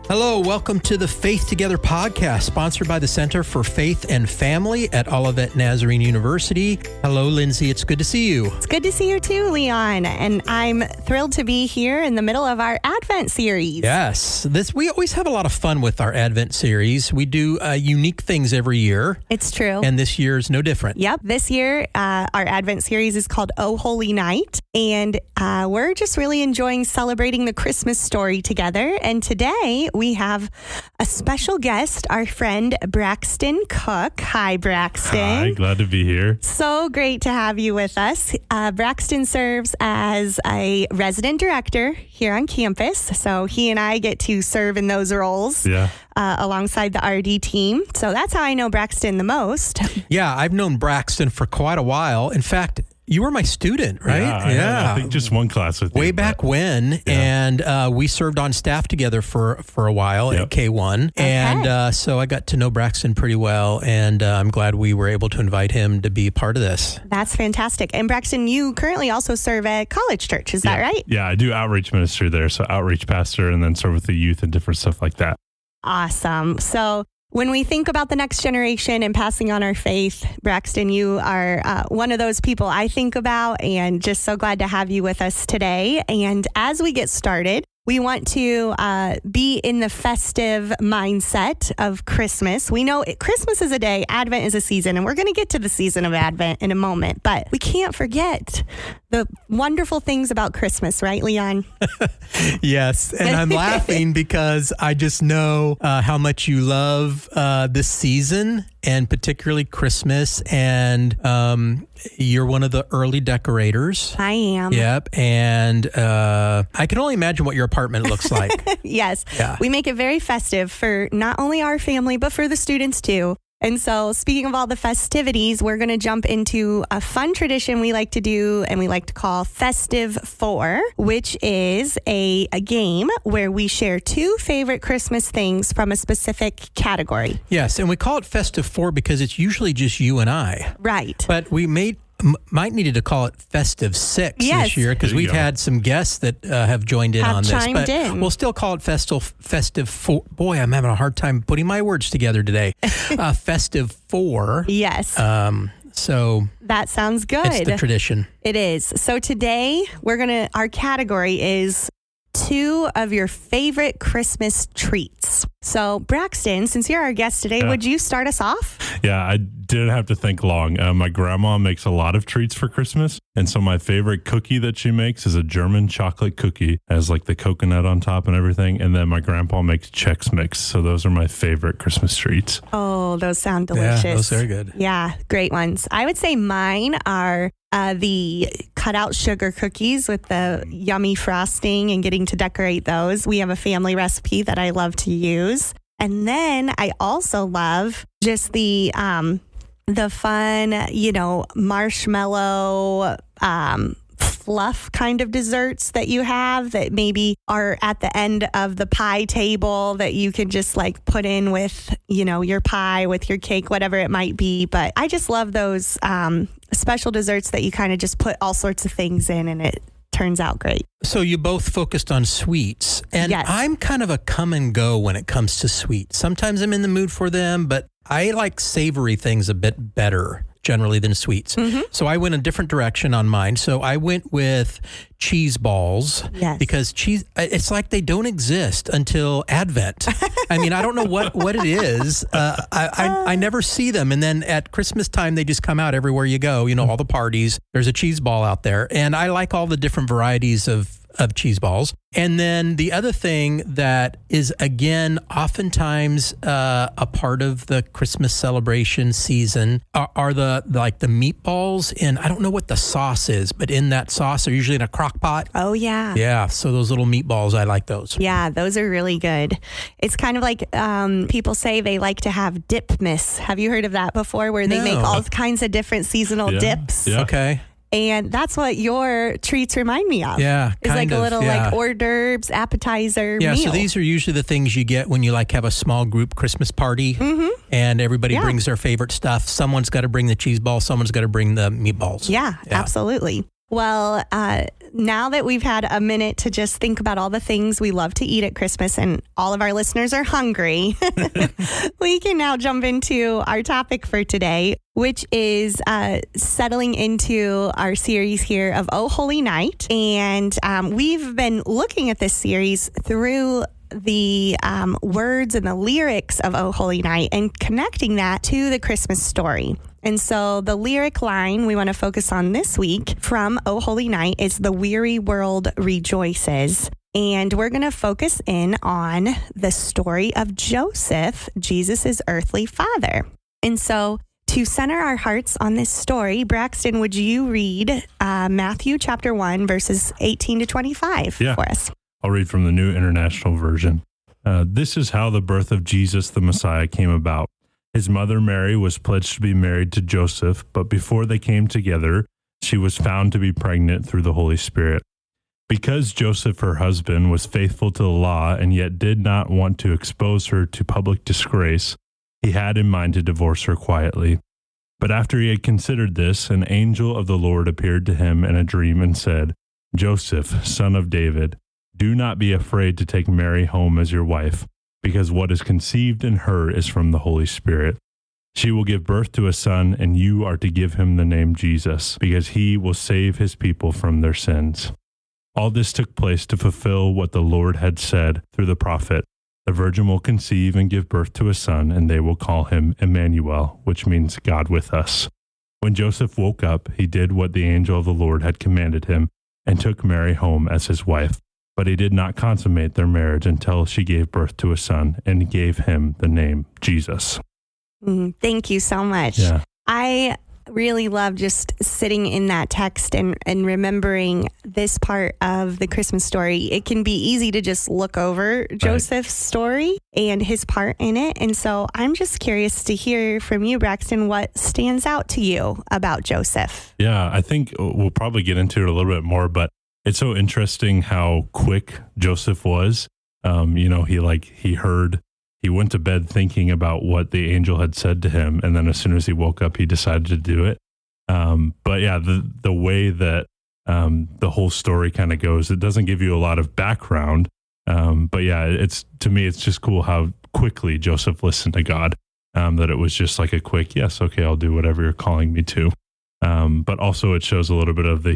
Hello, welcome to the Faith Together podcast, sponsored by the Center for Faith and Family at Olivet Nazarene University. Hello, Lindsey. It's good to see you. It's good to see you too, Leon. And I'm thrilled to be here in the middle of our Advent series. Yes, we always have a lot of fun with our Advent series. We do unique things every year. It's true. And this year is no different. Yep. This year, our Advent series is called Oh Holy Night. And we're just really enjoying celebrating the Christmas story together. And today we have a special guest, our friend Braxton Cook. Hi, Braxton. Hi, glad to be here. So great to have you with us. Braxton serves as a resident director here on campus. So he and I get to serve in those roles. Yeah. Alongside the RD team. So that's how I know Braxton the most. Yeah, I've known Braxton for quite a while. In fact, you were my student, right? Yeah. I think just one class with you. Way back when. Yeah. And we served on staff together for a while at K1. Okay. And so I got to know Braxton pretty well. And I'm glad we were able to invite him to be part of this. That's fantastic. And Braxton, you currently also serve at College Church. Is that right? Yeah, I do outreach ministry there. So outreach pastor and then serve with the youth and different stuff like that. Awesome. So when we think about the next generation and passing on our faith, Braxton, you are one of those people I think about, and just so glad to have you with us today. And as we get started, we want to be in the festive mindset of Christmas. We know Christmas is a day, Advent is a season, and we're going to get to the season of Advent in a moment. But we can't forget the wonderful things about Christmas, right, Leon? Yes, and I'm laughing because I just know how much you love this season, and particularly Christmas, and you're one of the early decorators. I am. Yep, and I can only imagine what your apartment looks like. Yes, yeah. We make it very festive for not only our family, but for the students too. And so speaking of all the festivities, we're going to jump into a fun tradition we like to do and we like to call Festive 4, which is a game where we share two favorite Christmas things from a specific category. Yes, and we call it Festive 4 because it's usually just you and I. Right. But we might needed to call it Festive 6 this year because we've had some guests that have joined in on this. But we'll still call it Festive 4. Boy, I'm having a hard time putting my words together today. Festive 4. Yes. So that sounds good. It's the tradition. It is. So today our category is two of your favorite Christmas treats. So Braxton, since you're our guest today, would you start us off? Yeah, I didn't have to think long. My grandma makes a lot of treats for Christmas. And so my favorite cookie that she makes is a German chocolate cookie. It has like the coconut on top and everything. And then my grandpa makes Chex Mix. So those are my favorite Christmas treats. Oh, those sound delicious. Yeah, those are good. Yeah, great ones. I would say mine are the cutout sugar cookies with the yummy frosting and getting to decorate those. We have a family recipe that I love to use. And then I also love just the fun, marshmallow fluff kind of desserts that you have that maybe are at the end of the pie table that you can just like put in with, your pie, with your cake, whatever it might be. But I just love those special desserts that you kind of just put all sorts of things in and it turns out great. So you both focused on sweets, and yes. I'm kind of a come and go when it comes to sweets. Sometimes I'm in the mood for them, but I like savory things a bit better generally than sweets. Mm-hmm. So I went a different direction on mine. So I went with cheese balls because it's like they don't exist until Advent. I mean, I don't know what it is. I never see them. And then at Christmas time, they just come out everywhere you go. All the parties, there's a cheese ball out there. And I like all the different varieties of cheese balls. And then the other thing that is, again, oftentimes a part of the Christmas celebration season are the meatballs. And I don't know what the sauce is, but in that sauce, they're usually in a crock pot. Oh, yeah. Yeah. So those little meatballs, I like those. Yeah, those are really good. It's kind of like people say they like to have dip miss. Have you heard of that before, where they make all kinds of different seasonal dips? Yeah. Okay. And that's what your treats remind me of. Yeah, it's like a little like hors d'oeuvres, appetizer meal. So these are usually the things you get when you have a small group Christmas party, and everybody brings their favorite stuff. Someone's got to bring the cheese ball. Someone's got to bring the meatballs. Yeah, absolutely. Well, now that we've had a minute to just think about all the things we love to eat at Christmas and all of our listeners are hungry, we can now jump into our topic for today, which is settling into our series here of Oh Holy Night. And we've been looking at this series through the words and the lyrics of Oh Holy Night and connecting that to the Christmas story. And so the lyric line we want to focus on this week from Oh Holy Night is "The weary world rejoices." And we're going to focus in on the story of Joseph, Jesus' earthly father. And so to center our hearts on this story, Braxton, would you read Matthew chapter 1, verses 18 to 25 for us? I'll read from the New International Version. This is how the birth of Jesus the Messiah came about. His mother Mary was pledged to be married to Joseph, but before they came together, she was found to be pregnant through the Holy Spirit. Because Joseph, her husband, was faithful to the law and yet did not want to expose her to public disgrace, he had in mind to divorce her quietly. But after he had considered this, an angel of the Lord appeared to him in a dream and said, "Joseph, son of David, do not be afraid to take Mary home as your wife, because what is conceived in her is from the Holy Spirit. She will give birth to a son, and you are to give him the name Jesus, because he will save his people from their sins." All this took place to fulfill what the Lord had said through the prophet. The virgin will conceive and give birth to a son, and they will call him Emmanuel, which means God with us. When Joseph woke up, he did what the angel of the Lord had commanded him, and took Mary home as his wife. But he did not consummate their marriage until she gave birth to a son and gave him the name Jesus. Thank you so much. Yeah. I really love just sitting in that text and remembering this part of the Christmas story. It can be easy to just look over Joseph's story and his part in it. And so I'm just curious to hear from you, Braxton, what stands out to you about Joseph? Yeah, I think we'll probably get into it a little bit more, but it's so interesting how quick Joseph was. He went to bed thinking about what the angel had said to him, and then as soon as he woke up, he decided to do it. But yeah, the way that the whole story kind of goes, it doesn't give you a lot of background. But yeah, to me, it's just cool how quickly Joseph listened to God. That it was just like a quick, yes, okay, I'll do whatever you're calling me to. But also it shows a little bit of the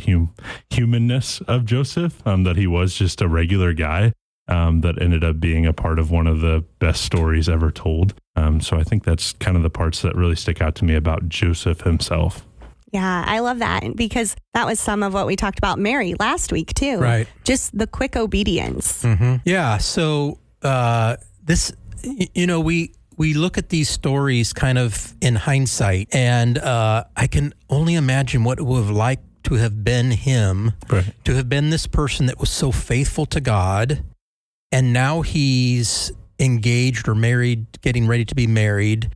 humanness of Joseph, that he was just a regular guy that ended up being a part of one of the best stories ever told. So I think that's kind of the parts that really stick out to me about Joseph himself. Yeah, I love that because that was some of what we talked about Mary last week too. Right. Just the quick obedience. Mm-hmm. Yeah. So we look at these stories kind of in hindsight, and I can only imagine what it would have liked to have been him, to have been this person that was so faithful to God, and now he's engaged or married, getting ready to be married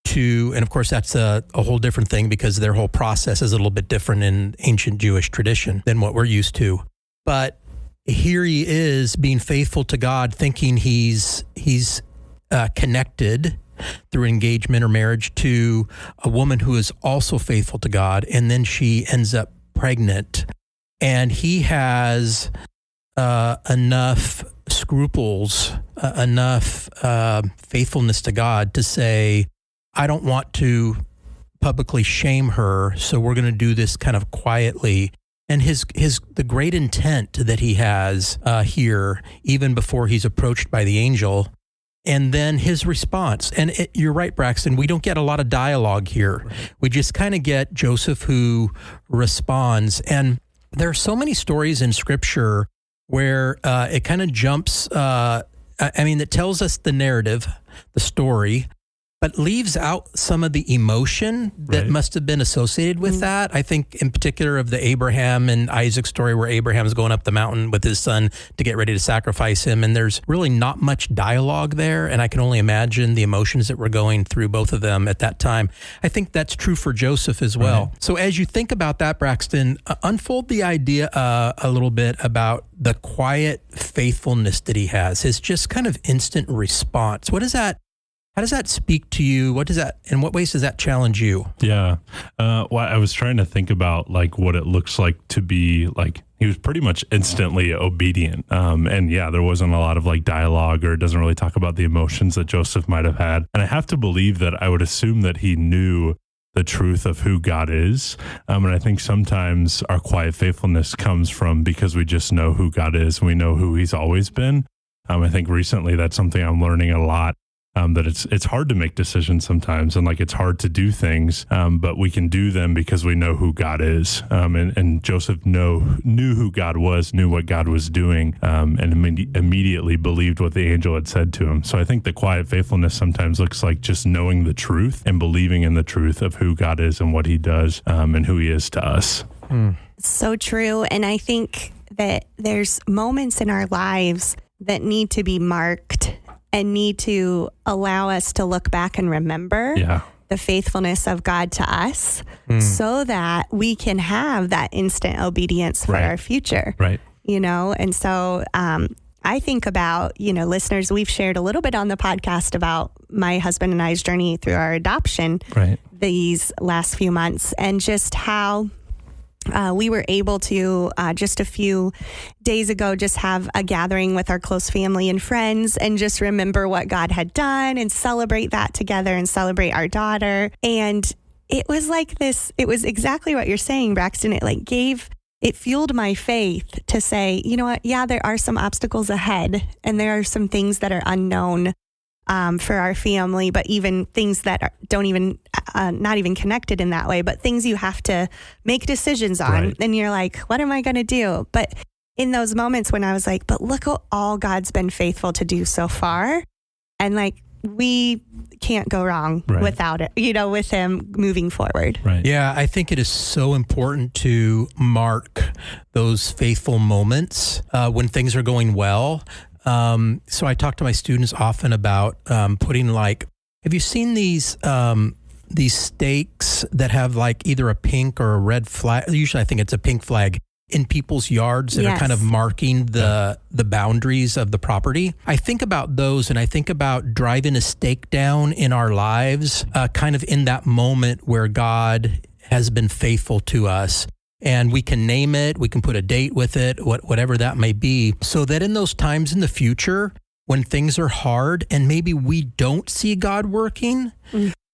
to, and of course that's a whole different thing because their whole process is a little bit different in ancient Jewish tradition than what we're used to. But here he is being faithful to God, thinking he's connected through engagement or marriage to a woman who is also faithful to God, and then she ends up pregnant, and he has enough scruples, enough faithfulness to God to say, I don't want to publicly shame her, so we're going to do this kind of quietly. And the great intent that he has here, even before he's approached by the angel, and then his response. And you're right, Braxton, we don't get a lot of dialogue here. Right. We just kind of get Joseph who responds. And there are so many stories in Scripture where it kind of jumps, that tells us the narrative, the story, but leaves out some of the emotion that must have been associated with that. I think in particular of the Abraham and Isaac story where Abraham's going up the mountain with his son to get ready to sacrifice him. And there's really not much dialogue there. And I can only imagine the emotions that were going through both of them at that time. I think that's true for Joseph as well. Right. So as you think about that, Braxton, unfold the idea a little bit about the quiet faithfulness that he has, his just kind of instant response. What does that How does that speak to you? In what ways does that challenge you? Yeah. Well, I was trying to think about like what it looks like to be like, he was pretty much instantly obedient. And yeah, there wasn't a lot of like dialogue, or it doesn't really talk about the emotions that Joseph might have had. And I have to believe that I would assume that he knew the truth of who God is. And I think sometimes our quiet faithfulness comes from because we just know who God is. And we know who he's always been. I think recently that's something I'm learning a lot. That it's hard to make decisions sometimes, and like it's hard to do things, but we can do them because we know who God is. And Joseph knew who God was, knew what God was doing, and immediately believed what the angel had said to him. So I think the quiet faithfulness sometimes looks like just knowing the truth and believing in the truth of who God is and what he does, and who he is to us. So true. And I think that there's moments in our lives that need to be marked and need to allow us to look back and remember the faithfulness of God to us, so that we can have that instant obedience for our future. Right. And so I think about, listeners, we've shared a little bit on the podcast about my husband and I's journey through our adoption these last few months, and just how we were able to, just a few days ago, just have a gathering with our close family and friends and just remember what God had done and celebrate that together and celebrate our daughter. And it was like this, it was exactly what you're saying, Braxton. It fueled my faith to say, you know what? Yeah, there are some obstacles ahead, and there are some things that are unknown for our family, but even things that don't even, not even connected in that way, but things you have to make decisions on. Right. And you're like, what am I going to do? But in those moments when I was like, but look at all God's been faithful to do so far. And like, we can't go wrong without it, with him moving forward. Right. Yeah, I think it is so important to mark those faithful moments when things are going well. So I talk to my students often about putting have you seen these stakes that have like either a pink or a red flag? Usually I think it's a pink flag in people's yards that are kind of marking the boundaries of the property. I think about those, and I think about driving a stake down in our lives, kind of in that moment where God has been faithful to us. And we can name it, we can put a date with it, whatever that may be, so that in those times in the future, when things are hard and maybe we don't see God working,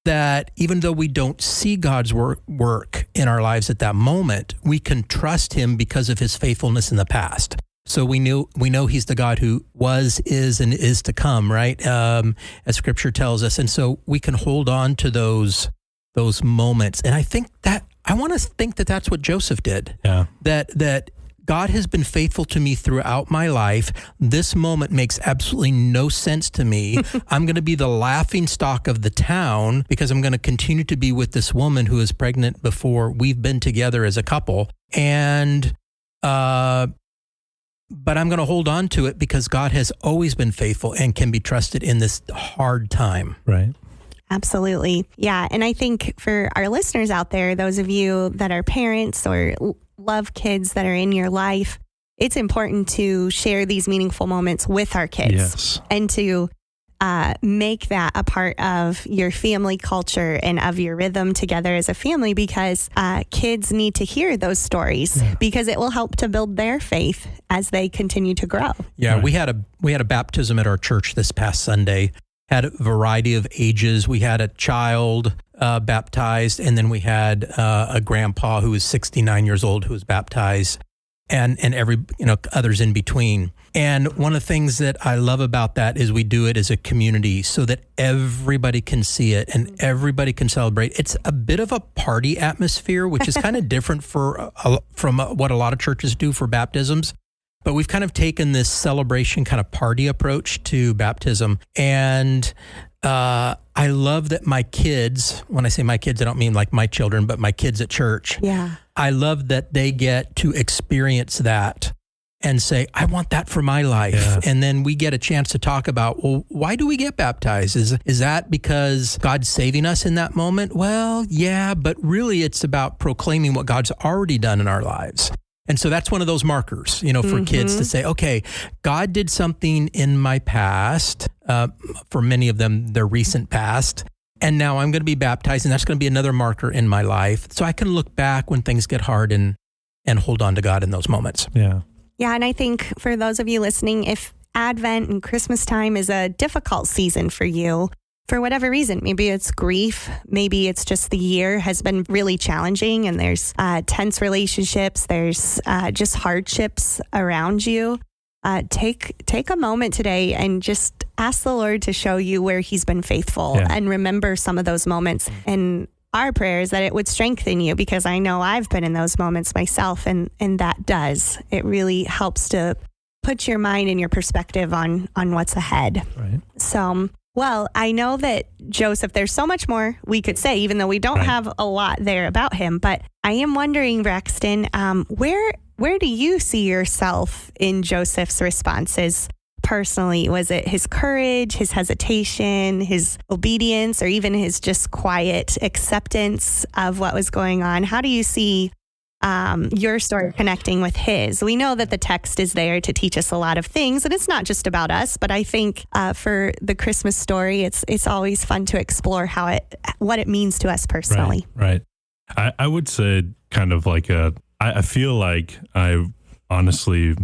that even though we don't see God's work in our lives at that moment, we can trust him because of his faithfulness in the past. So we know he's the God who was, is, and is to come, right? As scripture tells us. And so we can hold on to those moments. And I want to think that that's what Joseph did. Yeah. That God has been faithful to me throughout my life. This moment makes absolutely no sense to me. I'm going to be the laughing stock of the town because I'm going to continue to be with this woman who is pregnant before we've been together as a couple. And, but I'm going to hold on to it because God has always been faithful and can be trusted in this hard time. Right. Absolutely. Yeah. And I think for our listeners out there, those of you that are parents or love kids that are in your life, it's important to share these meaningful moments with our kids and to make that a part of your family culture and of your rhythm together as a family, because kids need to hear those stories because it will help to build their faith as they continue to grow. Yeah. We had a baptism at our church this past Sunday. Had a variety of ages. We had a child baptized, and then we had a grandpa who was 69 years old who was baptized, and others in between. And one of the things that I love about that is we do it as a community so that everybody can see it and everybody can celebrate. It's a bit of a party atmosphere, which is kind of different from what a lot of churches do for baptisms. But we've kind of taken this celebration kind of party approach to baptism. And I love that my kids, when I say my kids, I don't mean like my children, but my kids at church. Yeah. I love that they get to experience that and say, I want that for my life. Yeah. And then we get a chance to talk about, well, why do we get baptized? Is that because God's saving us in that moment? Well, yeah, but really it's about proclaiming what God's already done in our lives. And so that's one of those markers, for kids to say, okay, God did something in my past For many of them, their recent past. And now I'm going to be baptized, and that's going to be another marker in my life. So I can look back when things get hard and hold on to God in those moments. Yeah. Yeah, and I think for those of you listening, if Advent and Christmas time is a difficult season for you, for whatever reason, maybe it's grief, maybe it's just the year has been really challenging and there's tense relationships, there's just hardships around you. Take a moment today and just ask the Lord to show you where he's been faithful and remember some of those moments. And our prayer is that it would strengthen you, because I know I've been in those moments myself, and that does. It really helps to put your mind and your perspective on what's ahead. Right. So, well, I know that Joseph, there's so much more we could say, even though we don't have a lot there about him. But I am wondering, Braxton, where do you see yourself in Joseph's responses personally? Was it his courage, his hesitation, his obedience, or even his just quiet acceptance of what was going on? How do you see your story connecting with his? We know that the text is there to teach us a lot of things, and it's not just about us, but I think for the Christmas story, it's always fun to explore what it means to us personally. Right. I would say kind of like I feel like honestly,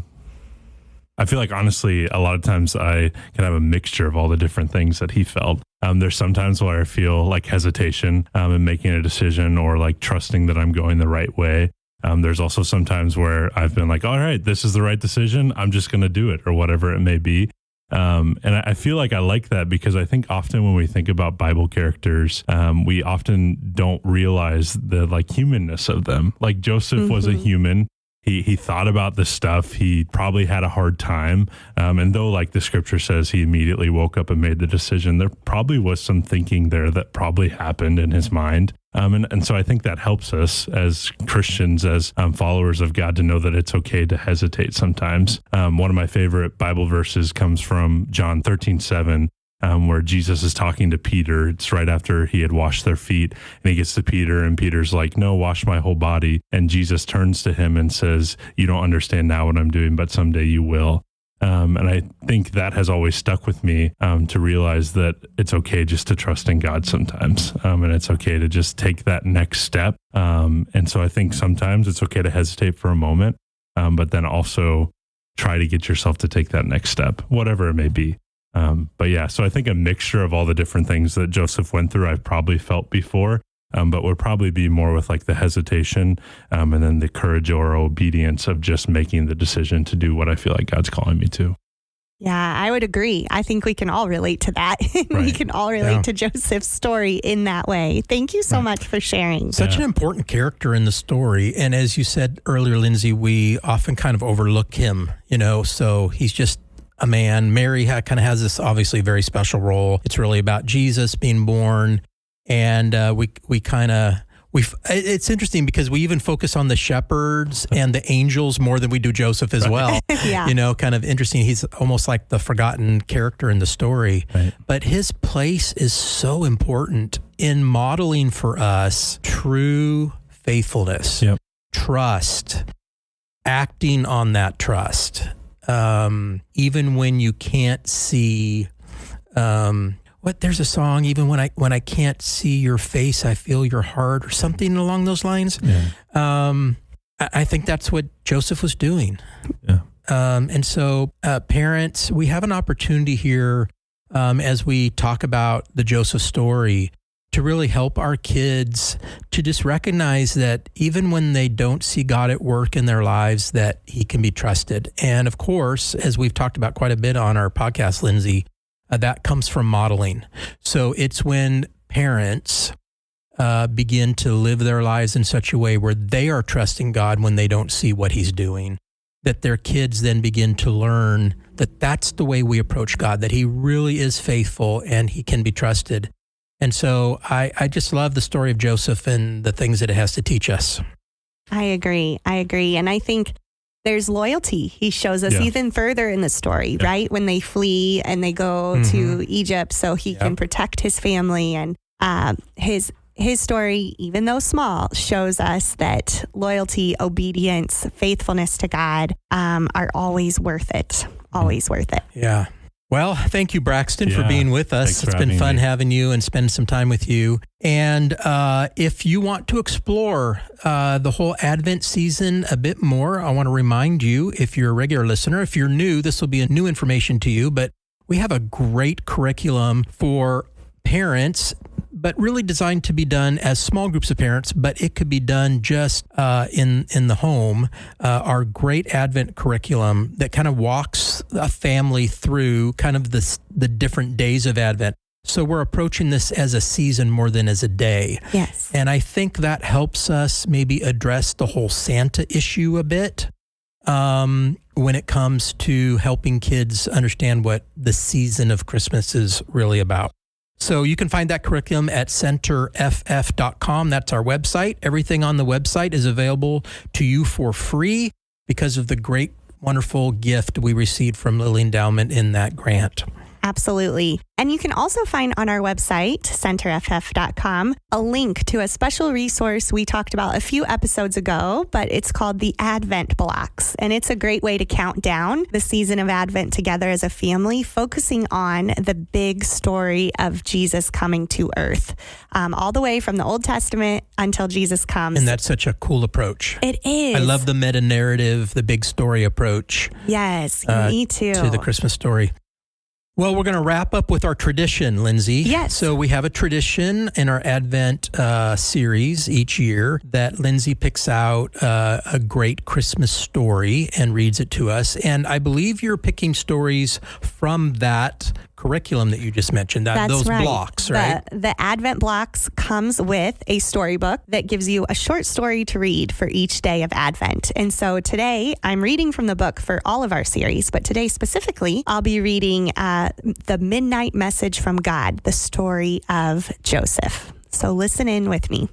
a lot of times I can have a mixture of all the different things that he felt. There's sometimes where I feel like hesitation in making a decision, or like trusting that I'm going the right way. There's also sometimes where I've been like, all right, this is the right decision, I'm just going to do it, or whatever it may be. And I feel like I like that, because I think often when we think about Bible characters, we often don't realize the like humanness of them. Like Joseph was a human. He thought about this stuff. He probably had a hard time. And though like the scripture says he immediately woke up and made the decision, there probably was some thinking there that probably happened in his mind. And so I think that helps us as Christians, as followers of God, to know that it's okay to hesitate sometimes. One of my favorite Bible verses comes from John 13:7. Where Jesus is talking to Peter. It's right after he had washed their feet, and he gets to Peter, and Peter's like, no, wash my whole body. And Jesus turns to him and says, you don't understand now what I'm doing, but someday you will. And I think that has always stuck with me, to realize that it's okay just to trust in God sometimes. And it's okay to just take that next step. And so I think sometimes it's okay to hesitate for a moment, but then also try to get yourself to take that next step, whatever it may be. But yeah, so I think a mixture of all the different things that Joseph went through, I've probably felt before, but would probably be more with like the hesitation, and then the courage or obedience of just making the decision to do what I feel like God's calling me to. Yeah, I would agree. I think we can all relate to that. We can all relate to Joseph's story in that way. Thank you so much for sharing. Such an important character in the story. And as you said earlier, Lindsey, we often kind of overlook him, so he's just a man. Mary kind of has this obviously very special role. It's really about Jesus being born. And it's interesting because we even focus on the shepherds and the angels more than we do Joseph as well. Kind of interesting. He's almost like the forgotten character in the story. Right. But his place is so important in modeling for us true faithfulness, trust, acting on that trust. Even when you can't see, there's a song, even when I can't see your face, I feel your heart, or something along those lines. Yeah. I think that's what Joseph was doing. Yeah. And so parents, we have an opportunity here, as we talk about the Joseph story, to really help our kids to just recognize that even when they don't see God at work in their lives, that he can be trusted. And of course, as we've talked about quite a bit on our podcast, Lindsey, that comes from modeling. So it's when parents begin to live their lives in such a way where they are trusting God when they don't see what he's doing, that their kids then begin to learn that that's the way we approach God, that he really is faithful and he can be trusted. And so I just love the story of Joseph and the things that it has to teach us. I agree. And I think there's loyalty. He shows us even further in the story, right? When they flee and they go to Egypt so he can protect his family. And his story, even though small, shows us that loyalty, obedience, faithfulness to God are always worth it. Always worth it. Yeah. Well, thank you, Braxton, for being with us. It's been fun having you and spending some time with you. And if you want to explore the whole Advent season a bit more, I want to remind you, if you're a regular listener, if you're new, this will be a new information to you, but we have a great curriculum for parents, but really designed to be done as small groups of parents, but it could be done just in the home. Our great Advent curriculum that kind of walks a family through kind of the different days of Advent. So we're approaching this as a season more than as a day. Yes. And I think that helps us maybe address the whole Santa issue a bit when it comes to helping kids understand what the season of Christmas is really about. So you can find that curriculum at centerff.com. That's our website. Everything on the website is available to you for free because of the great, wonderful gift we received from Lilly Endowment in that grant. Absolutely. And you can also find on our website, centerff.com, a link to a special resource we talked about a few episodes ago, but it's called the Advent Blocks. And it's a great way to count down the season of Advent together as a family, focusing on the big story of Jesus coming to earth, all the way from the Old Testament until Jesus comes. And that's such a cool approach. It is. I love the meta narrative, the big story approach. Yes, me too. To the Christmas story. Well, we're going to wrap up with our tradition, Lindsey. Yes. So we have a tradition in our Advent series each year that Lindsey picks out a great Christmas story and reads it to us. And I believe you're picking stories from that curriculum that you just mentioned, those blocks, right? The Advent Blocks comes with a storybook that gives you a short story to read for each day of Advent. And so today I'm reading from the book for all of our series, but today specifically, I'll be reading the Midnight Message from God, the story of Joseph. So listen in with me.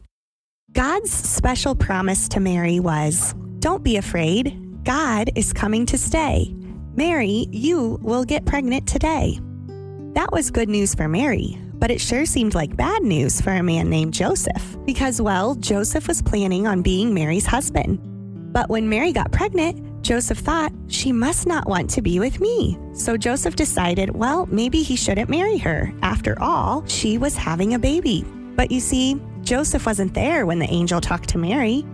God's special promise to Mary was, "Don't be afraid. God is coming to stay. Mary, you will get pregnant today." That was good news for Mary, but it sure seemed like bad news for a man named Joseph because, well, Joseph was planning on being Mary's husband. But when Mary got pregnant, Joseph thought, she must not want to be with me. So Joseph decided, well, maybe he shouldn't marry her. After all, she was having a baby. But you see, Joseph wasn't there when the angel talked to Mary.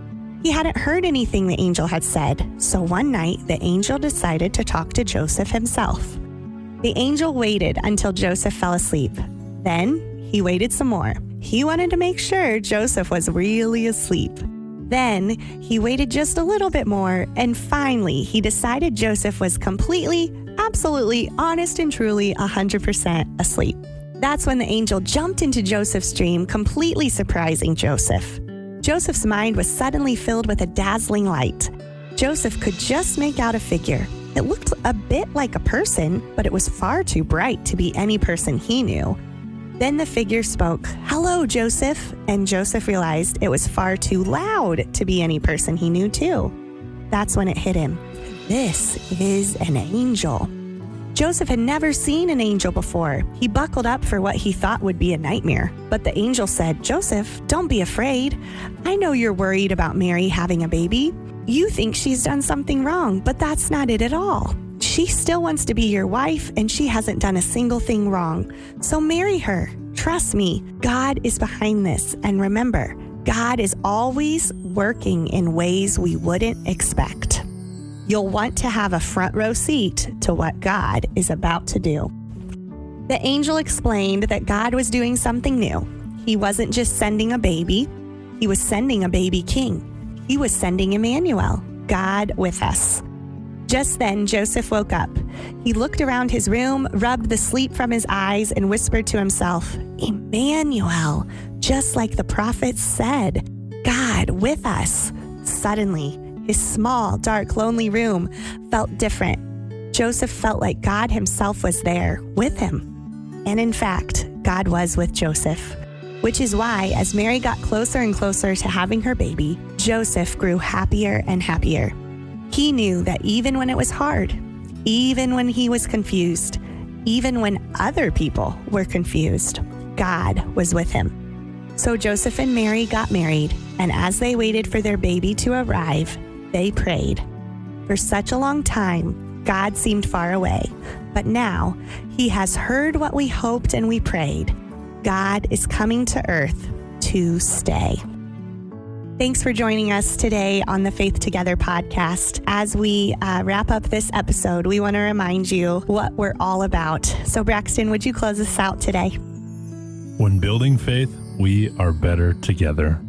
He hadn't heard anything the angel had said. So one night, the angel decided to talk to Joseph himself. The angel waited until Joseph fell asleep. Then he waited some more. He wanted to make sure Joseph was really asleep. Then he waited just a little bit more, and finally he decided Joseph was completely, absolutely, honest and truly 100% asleep. That's when the angel jumped into Joseph's dream, completely surprising Joseph. Joseph's mind was suddenly filled with a dazzling light. Joseph could just make out a figure. It looked a bit like a person, but it was far too bright to be any person he knew. Then the figure spoke, "Hello, Joseph," and Joseph realized it was far too loud to be any person he knew too. That's when it hit him. This is an angel. Joseph had never seen an angel before. He buckled up for what he thought would be a nightmare. But the angel said, "Joseph, don't be afraid. I know you're worried about Mary having a baby. You think she's done something wrong, but that's not it at all. She still wants to be your wife, and she hasn't done a single thing wrong. So marry her. Trust me, God is behind this. And remember, God is always working in ways we wouldn't expect. You'll want to have a front row seat to what God is about to do." The angel explained that God was doing something new. He wasn't just sending a baby. He was sending a baby king. He was sending Emmanuel, God with us. Just then, Joseph woke up. He looked around his room, rubbed the sleep from his eyes, and whispered to himself, "Emmanuel, just like the prophets said, God with us." Suddenly, his small, dark, lonely room felt different. Joseph felt like God himself was there with him. And in fact, God was with Joseph. Which is why, as Mary got closer and closer to having her baby, Joseph grew happier and happier. He knew that even when it was hard, even when he was confused, even when other people were confused, God was with him. So Joseph and Mary got married, and as they waited for their baby to arrive, they prayed. For such a long time, God seemed far away, But now he has heard what we hoped and we prayed. God is coming to earth to stay. Thanks for joining us today on the Faith Together podcast. As we wrap up this episode, we want to remind you what we're all about. So Braxton, would you close us out today? When building faith, we are better together.